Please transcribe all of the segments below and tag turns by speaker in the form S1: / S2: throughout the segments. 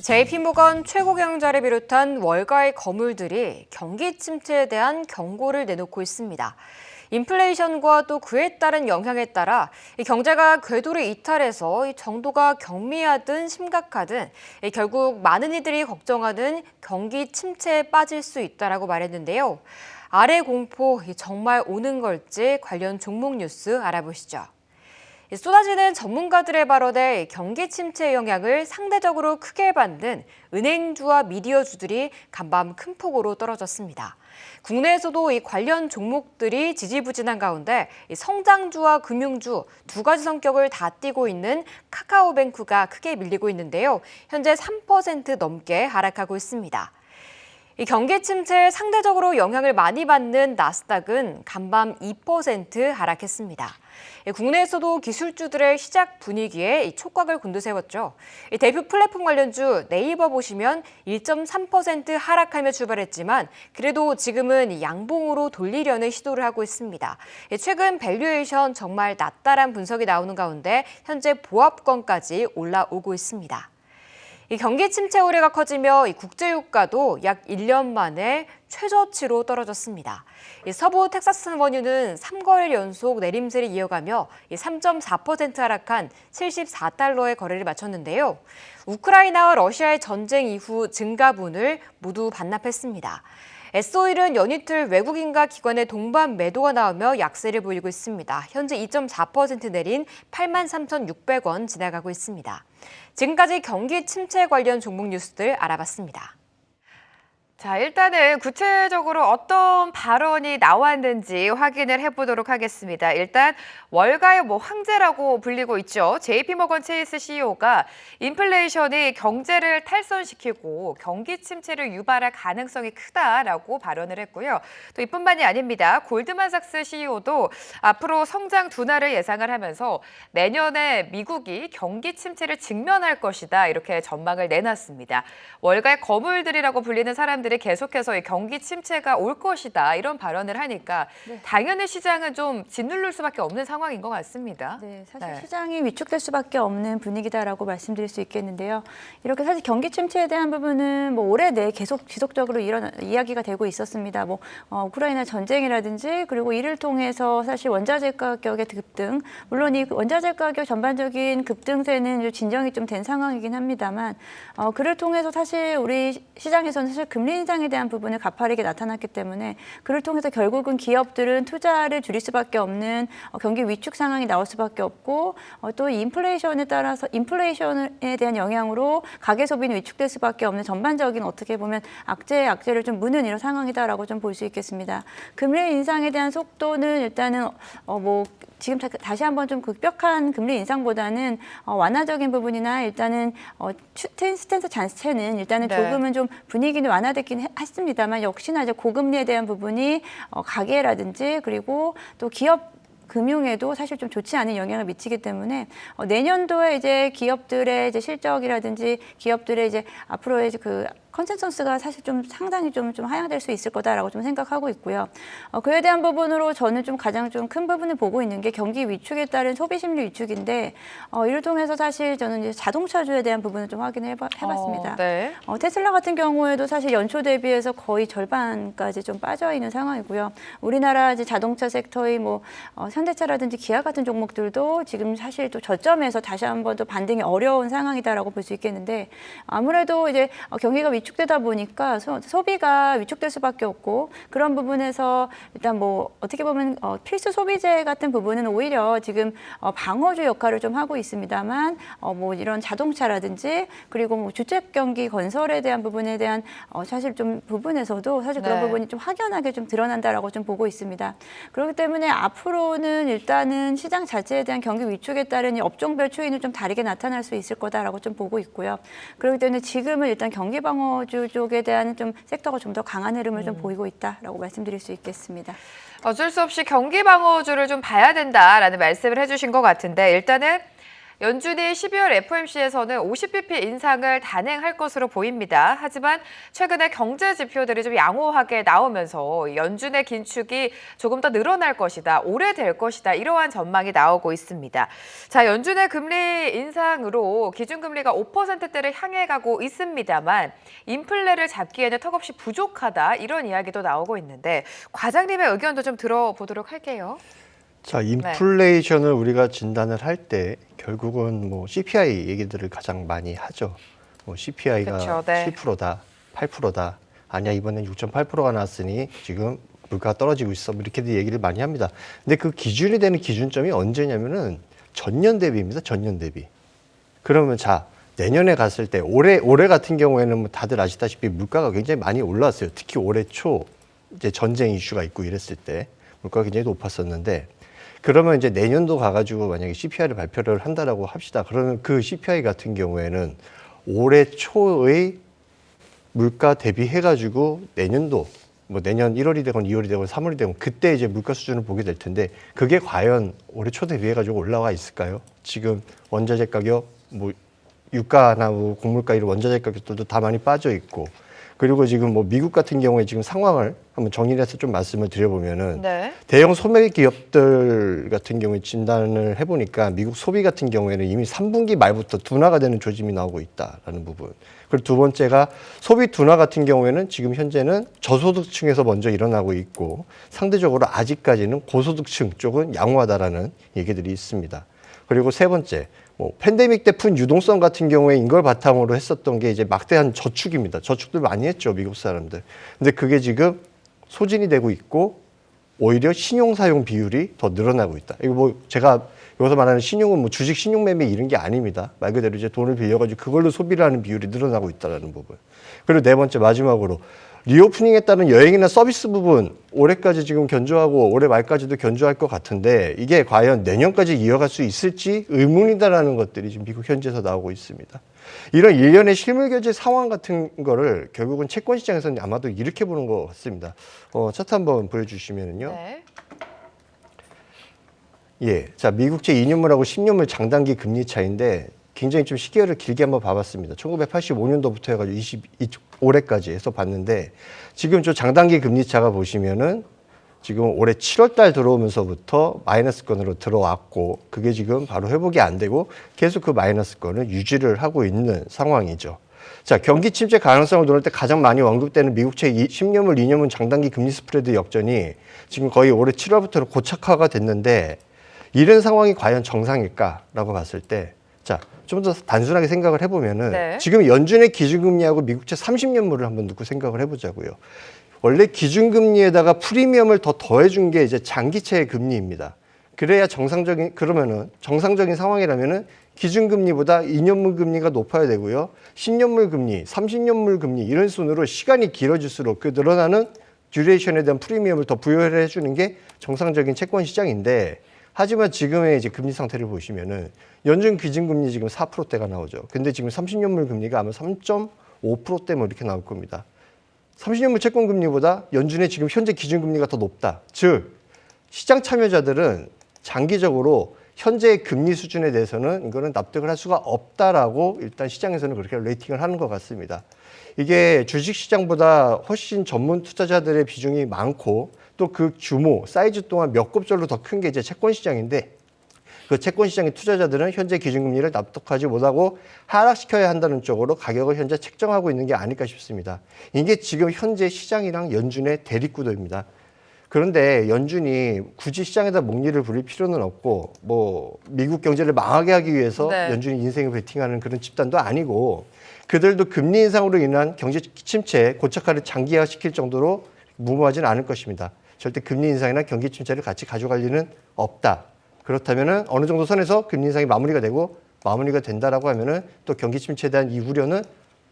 S1: JP모건 최고경자를 비롯한 월가의 거물들이 경기 침체에 대한 경고를 내놓고 있습니다. 인플레이션과 또 그에 따른 영향에 따라 경제가 궤도를 이탈해서 정도가 경미하든 심각하든 결국 많은 이들이 걱정하는 경기 침체에 빠질 수 있다라고 말했는데요. 아래 공포 정말 오는 걸지 관련 종목 뉴스 알아보시죠. 쏟아지는 전문가들의 발언에 경기 침체의 영향을 상대적으로 크게 받는 은행주와 미디어주들이 간밤 큰 폭으로 떨어졌습니다. 국내에서도 이 관련 종목들이 지지부진한 가운데 성장주와 금융주 두 가지 성격을 다 띠고 있는 카카오뱅크가 크게 밀리고 있는데요. 현재 3% 넘게 하락하고 있습니다. 이 경기 침체에 상대적으로 영향을 많이 받는 나스닥은 간밤 2% 하락했습니다. 국내에서도 기술주들의 시작 분위기에 촉각을 곤두세웠죠. 대표 플랫폼 관련주 네이버 보시면 1.3% 하락하며 출발했지만 그래도 지금은 양봉으로 돌리려는 시도를 하고 있습니다. 최근 밸류에이션 정말 낮다란 분석이 나오는 가운데 현재 보합권까지 올라오고 있습니다. 이 경기 침체 우려가 커지며 국제유가도 약 1년 만에 최저치로 떨어졌습니다. 서부 텍사스 원유는 3거래일 연속 내림세를 이어가며 3.4% 하락한 74달러의 거래를 마쳤는데요. 우크라이나와 러시아의 전쟁 이후 증가분을 모두 반납했습니다. S오일은 연이틀 외국인과 기관의 동반 매도가 나오며 약세를 보이고 있습니다. 현재 2.4% 내린 83,600원 지나가고 있습니다. 지금까지 경기 침체 관련 종목 뉴스들 알아봤습니다.
S2: 자, 일단은 구체적으로 어떤 발언이 나왔는지 확인을 해보도록 하겠습니다. 일단 월가의 황제라고 불리고 있죠. JP모건 체이스 CEO가 인플레이션이 경제를 탈선시키고 경기 침체를 유발할 가능성이 크다라고 발언을 했고요. 또 이뿐만이 아닙니다. 골드만삭스 CEO도 앞으로 성장 둔화를 예상을 하면서 내년에 미국이 경기 침체를 직면할 것이다 이렇게 전망을 내놨습니다. 월가의 거물들이라고 불리는 사람들이 계속해서 경기 침체가 올 것이다 이런 발언을 하니까 당연히 시장은 좀 짓누를 수밖에 없는 상황인 것 같습니다.
S3: 네, 사실 시장이 위축될 수밖에 없는 분위기다라고 말씀드릴 수 있겠는데요. 이렇게 사실 경기 침체에 대한 부분은 올해 내 계속 지속적으로 이런 이야기가 되고 있었습니다. 우크라이나 전쟁이라든지 그리고 이를 통해서 사실 원자재 가격의 급등, 물론 이 원자재 가격 전반적인 급등세는 진정이 좀 된 상황이긴 합니다만 그를 통해서 사실 우리 시장에서는 사실 금리 인상에 대한 부분을 가파르게 나타났기 때문에 그를 통해서 결국은 기업들은 투자를 줄일 수밖에 없는 경기 위축 상황이 나올 수밖에 없고 또 인플레이션에 따라서 인플레이션에 대한 영향으로 가계 소비는 위축될 수밖에 없는 전반적인 어떻게 보면 악재를 좀 무는 이런 상황이다라고 좀 볼 수 있겠습니다. 금리 인상에 대한 속도는 일단은 지금 다시 한번 좀 급격한 금리 인상보다는 완화적인 부분이나 일단은 스탠스 자체는 일단은 조금은 좀 분위기는 완화됐긴 했습니다만 역시나 이제 고금리에 대한 부분이 가계라든지 그리고 또 기업 금융에도 사실 좀 좋지 않은 영향을 미치기 때문에 내년도에 이제 기업들의 이제 실적이라든지 기업들의 이제 앞으로의 그 컨센서스가 사실 좀 상당히 좀 하향될 수 있을 거다라고 좀 생각하고 있고요. 그에 대한 부분으로 저는 좀 가장 좀 큰 부분을 보고 있는 게 경기 위축에 따른 소비 심리 위축인데 이를 통해서 사실 저는 이제 자동차주에 대한 부분을 좀 확인을 해봤습니다. 테슬라 같은 경우에도 사실 연초 대비해서 거의 절반까지 좀 빠져 있는 상황이고요. 우리나라 이제 자동차 섹터의 현대차라든지 기아 같은 종목들도 지금 사실 또 저점에서 다시 한번 또 반등이 어려운 상황이다라고 볼 수 있겠는데 아무래도 이제 경기가 위축되다 보니까 소비가 위축될 수밖에 없고 그런 부분에서 일단 어떻게 보면 필수 소비재 같은 부분은 오히려 지금 방어주 역할을 좀 하고 있습니다만 이런 자동차라든지 그리고 주택 경기 건설에 대한 부분에 대한 사실 좀 부분에서도 사실 그런 부분이 좀 확연하게 좀 드러난다라고 좀 보고 있습니다. 그렇기 때문에 앞으로는 일단은 시장 자체에 대한 경기 위축에 따른 업종별 추이는 좀 다르게 나타날 수 있을 거다라고 좀 보고 있고요. 그렇기 때문에 지금은 일단 경기 방어주 쪽에 대한 좀 섹터가 좀 더 강한 흐름을 좀 보이고 있다라고 말씀드릴 수 있겠습니다.
S2: 어쩔 수 없이 경기 방어주를 좀 봐야 된다라는 말씀을 해주신 것 같은데 일단은 연준이 12월 FOMC에서는 50bp 인상을 단행할 것으로 보입니다. 하지만 최근에 경제 지표들이 좀 양호하게 나오면서 연준의 긴축이 조금 더 늘어날 것이다, 오래될 것이다, 이러한 전망이 나오고 있습니다. 자, 연준의 금리 인상으로 기준금리가 5%대를 향해 가고 있습니다만 인플레를 잡기에는 턱없이 부족하다, 이런 이야기도 나오고 있는데 과장님의 의견도 좀 들어보도록 할게요.
S4: 자, 인플레이션을 우리가 진단을 할 때 결국은 뭐 CPI 얘기들을 가장 많이 하죠. 뭐 CPI가
S2: 그쵸, 네.
S4: 7%다, 8%다. 아니야, 이번엔 6.8%가 나왔으니 지금 물가가 떨어지고 있어. 뭐 이렇게도 얘기를 많이 합니다. 근데 그 기준이 되는 기준점이 언제냐면은 전년 대비입니다. 전년 대비. 그러면 자, 내년에 갔을 때 올해 같은 경우에는 뭐 다들 아시다시피 물가가 굉장히 많이 올라왔어요. 특히 올해 초 이제 전쟁 이슈가 있고 이랬을 때 물가가 굉장히 높았었는데, 그러면 이제 내년도 가가지고 만약에 CPI를 발표를 한다라고 합시다. 그러면 그 CPI 같은 경우에는 올해 초의 물가 대비해가지고 내년도 뭐 내년 1월이 되건 2월이 되건 3월이 되건 그때 이제 물가 수준을 보게 될 텐데, 그게 과연 올해 초 대비해가지고 올라와 있을까요? 지금 원자재 가격, 뭐 유가나 뭐 곡물가 이런 원자재 가격들도 다 많이 빠져 있고, 그리고 지금 뭐 미국 같은 경우에 지금 상황을 한번 정리를 해서 좀 말씀을 드려보면은
S2: 네.
S4: 대형 소매 기업들 같은 경우에 진단을 해보니까 미국 소비 같은 경우에는 이미 3분기 말부터 둔화가 되는 조짐이 나오고 있다라는 부분. 그리고 두 번째가 소비 둔화 같은 경우에는 지금 현재는 저소득층에서 먼저 일어나고 있고, 상대적으로 아직까지는 고소득층 쪽은 양호하다라는 얘기들이 있습니다. 그리고 세 번째, 뭐 팬데믹 때 푼 유동성 같은 경우에 이걸 바탕으로 했었던 게 이제 막대한 저축입니다. 저축들 많이 했죠, 미국 사람들. 근데 그게 지금 소진이 되고 있고 오히려 신용 사용 비율이 더 늘어나고 있다. 이거 뭐 제가 여기서 말하는 신용은 뭐 주식 신용 매매 이런 게 아닙니다. 말 그대로 이제 돈을 빌려가지고 그걸로 소비를 하는 비율이 늘어나고 있다는 부분. 그리고 네 번째 마지막으로 리오프닝에 따른 여행이나 서비스 부분 올해까지 지금 견조하고 올해 말까지도 견조할 것 같은데, 이게 과연 내년까지 이어갈 수 있을지 의문이다라는 것들이 지금 미국 현지에서 나오고 있습니다. 이런 일련의 실물 결제 상황 같은 거를 결국은 채권 시장에서는 아마도 이렇게 보는 것 같습니다. 차트 한번 보여주시면은요.
S2: 네.
S4: 예, 자, 미국채 2년물하고 10년물 장단기 금리 차인데 굉장히 좀 시계를 길게 한번 봐봤습니다. 1985년도부터 해가지고 올해까지 해서 봤는데, 지금 저 장단기 금리 차가 보시면은 지금 올해 7월 달 들어오면서부터 마이너스권으로 들어왔고, 그게 지금 바로 회복이 안 되고 계속 그 마이너스권을 유지를 하고 있는 상황이죠. 자, 경기 침체 가능성을 놓을 때 가장 많이 언급되는 미국채 10년물, 2년물 장단기 금리 스프레드 역전이 지금 거의 올해 7월부터 고착화가 됐는데, 이런 상황이 과연 정상일까라고 봤을 때, 자, 좀 더 단순하게 생각을 해보면은
S2: 네.
S4: 지금 연준의 기준금리하고 미국채 30년물을 한번 놓고 생각을 해보자고요. 원래 기준금리에다가 프리미엄을 더 더해준 게 이제 장기채의 금리입니다. 그래야 그러면은 정상적인 상황이라면은 기준금리보다 2년물 금리가 높아야 되고요. 10년물 금리, 30년물 금리 이런 순으로 시간이 길어질수록 그 늘어나는 듀레이션에 대한 프리미엄을 더 부여를 해주는 게 정상적인 채권 시장인데, 하지만 지금의 이제 금리 상태를 보시면은 연준 기준금리 지금 4%대가 나오죠. 근데 지금 30년물 금리가 아마 3.5%대 뭐 이렇게 나올 겁니다. 30년물 채권 금리보다 연준의 지금 현재 기준금리가 더 높다. 즉, 시장 참여자들은 장기적으로 현재의 금리 수준에 대해서는 이거는 납득을 할 수가 없다라고 일단 시장에서는 그렇게 레이팅을 하는 것 같습니다. 이게 주식시장보다 훨씬 전문 투자자들의 비중이 많고, 또 그 규모, 사이즈 또한 몇 곱절로 더 큰 게 이제 채권 시장인데, 그 채권 시장의 투자자들은 현재 기준금리를 납득하지 못하고 하락시켜야 한다는 쪽으로 가격을 현재 책정하고 있는 게 아닐까 싶습니다. 이게 지금 현재 시장이랑 연준의 대립구도입니다. 그런데 연준이 굳이 시장에다 목리를 부릴 필요는 없고, 뭐 미국 경제를 망하게 하기 위해서
S2: 네.
S4: 연준이 인생을 베팅하는 그런 집단도 아니고, 그들도 금리 인상으로 인한 경제 침체, 고착화를 장기화시킬 정도로 무모하지는 않을 것입니다. 절대 금리 인상이나 경기 침체를 같이 가져갈 리는 없다. 그렇다면은 어느 정도 선에서 금리 인상이 마무리가 되고, 마무리가 된다라고 하면은 또 경기 침체에 대한 이 우려는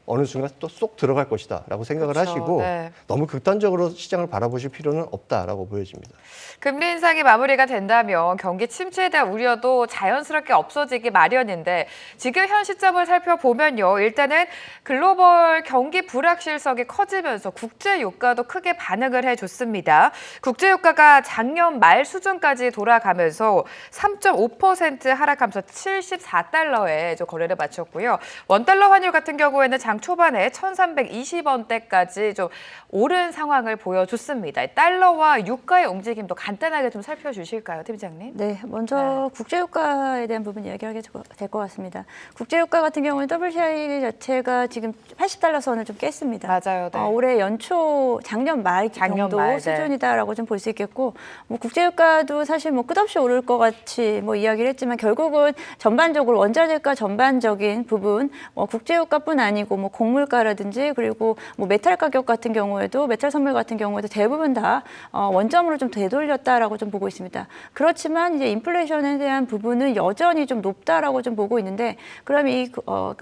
S4: 어느 순간 또 쏙 들어갈 것이다라고 생각을
S2: 그렇죠.
S4: 하시고
S2: 네.
S4: 너무 극단적으로 시장을 바라보실 필요는 없다라고 보여집니다.
S2: 금리 인상이 마무리가 된다면 경기 침체에 대한 우려도 자연스럽게 없어지기 마련인데 지금 현 시점을 살펴보면요. 일단은 글로벌 경기 불확실성이 커지면서 국제 유가도 크게 반응을 해줬습니다. 국제 유가가 작년 말 수준까지 돌아가면서 3.5% 하락하면서 74달러에 거래를 마쳤고요. 원달러 환율 같은 경우에는 장 초반에 1,320원대까지 좀 오른 상황을 보여줬습니다. 달러와 유가의 움직임도 간단하게 좀 살펴주실까요, 팀장님?
S3: 네, 먼저 국제유가에 대한 부분 이야기하게 될 것 같습니다. 국제유가 같은 경우는 WTI 자체가 지금 80달러 선을 좀 깼습니다.
S2: 맞아요. 네.
S3: 올해 연초 작년 말 정도
S2: 말, 네.
S3: 수준이다라고 좀 볼 수 있겠고, 뭐 국제유가도 사실 뭐 끝없이 오를 것 같이 뭐 이야기를 했지만 결국은 전반적으로 원자재가 전반적인 부분, 국제유가뿐 아니고 뭐 곡물가라든지 그리고 뭐 메탈 가격 같은 경우에도 메탈 선물 같은 경우에도 대부분 다 원점으로 좀 되돌렸다라고 좀 보고 있습니다. 그렇지만 이제 인플레이션에 대한 부분은 여전히 좀 높다라고 좀 보고 있는데, 그러면 이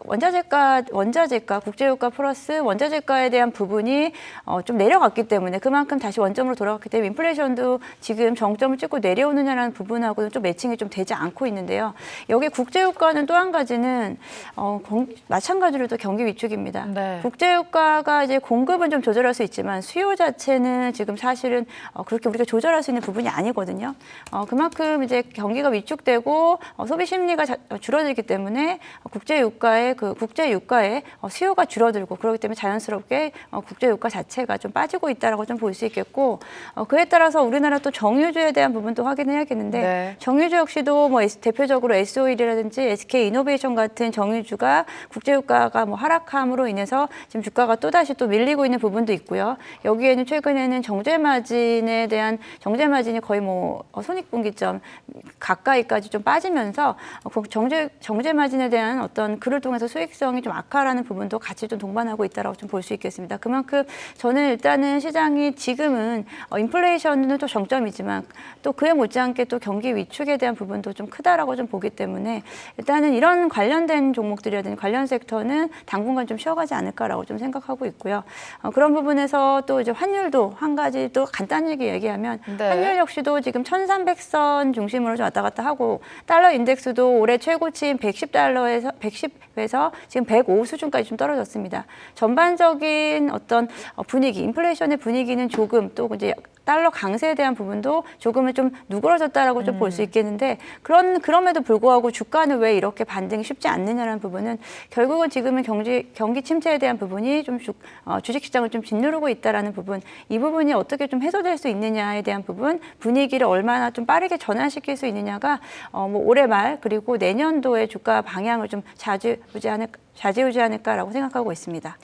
S3: 원자재가 국제유가 플러스 원자재가에 대한 부분이 좀 내려갔기 때문에 그만큼 다시 원점으로 돌아갔기 때문에 인플레이션도 지금 정점을 찍고 내려오느냐라는 부분하고는 좀 매칭이 좀 되지 않고 있는데요. 여기 국제유가는 또 한 가지는 마찬가지로 또 경기 위축입니다.
S2: 네.
S3: 국제유가가 이제 공급은 좀 조절할 수 있지만 수요 자체는 지금 사실은 그렇게 우리가 조절할 수 있는 부분이 아니거든요. 그만큼 이제 경기가 위축되고 소비 심리가 줄어들기 때문에 국제유가의 수요가 줄어들고 그렇기 때문에 자연스럽게 국제유가 자체가 좀 빠지고 있다라고 좀 볼 수 있겠고, 그에 따라서 우리나라 또 정유주에 대한 부분도 확인해야겠는데
S2: 네.
S3: 정유주 역시도 뭐 대표적으로 SO일이라든지 SK이노베이션 같은 정유주가 국제유가가 뭐 하락함으로 인해서 지금 주가가 또다시 또 밀리고 있는 부분도 있고요. 여기에는 최근에는 정제 마진이 거의 뭐 손익분기점 가까이까지 좀 빠지면서 정제 마진에 대한 어떤 그를 통해서 수익성이 좀 악화라는 부분도 같이 좀 동반하고 있다라고 좀 볼 수 있겠습니다. 그만큼 저는 일단은 시장이 지금은 인플레이션은 또 정점이지만 또 그에 못지않게 또 경기 위축에 대한 부분도 좀 크다라고 좀 보기 때문에 일단은 이런 관련된 종목들이라든지 관련 섹터는 당분간 좀 쉬어가지 않을까라고 좀 생각하고 있고요. 그런 부분에서 또 이제 환율도 한 가지 또 간단하게 얘기하면
S2: 네.
S3: 환율 역시도 지금 1,300선 중심으로 좀 왔다 갔다 하고 달러 인덱스도 올해 최고치인 110에서 지금 105 수준까지 좀 떨어졌습니다. 전반적인 어떤 분위기, 인플레이션의 분위기는 조금 또 이제 달러 강세에 대한 부분도 조금은 좀 누그러졌다라고 좀 볼 수 있겠는데 그럼에도 불구하고 주가는 왜 이렇게 반등이 쉽지 않느냐라는 부분은 결국은 지금은 경기 침체에 대한 부분이 좀 주식시장을 좀 짓누르고 있다라는 부분, 이 부분이 어떻게 좀 해소될 수 있느냐에 대한 부분, 분위기를 얼마나 좀 빠르게 전환시킬 수 있느냐가 뭐 올해 말 그리고 내년도의 주가 방향을 좀 좌지우지 않을까라고 생각하고 있습니다.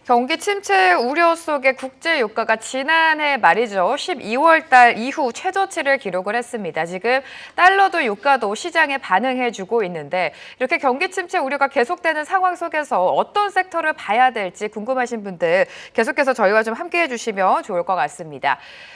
S2: 경기 침체 우려 속에 국제 유가가 지난해 말이죠. 12월 달 이후 최저치를 기록을 했습니다. 지금 달러도 유가도 시장에 반응해주고 있는데 이렇게 경기 침체 우려가 계속되는 상황 속에서 어떤 섹터를 봐야 될지 궁금하신 분들 계속해서 저희와 좀 함께해 주시면 좋을 것 같습니다.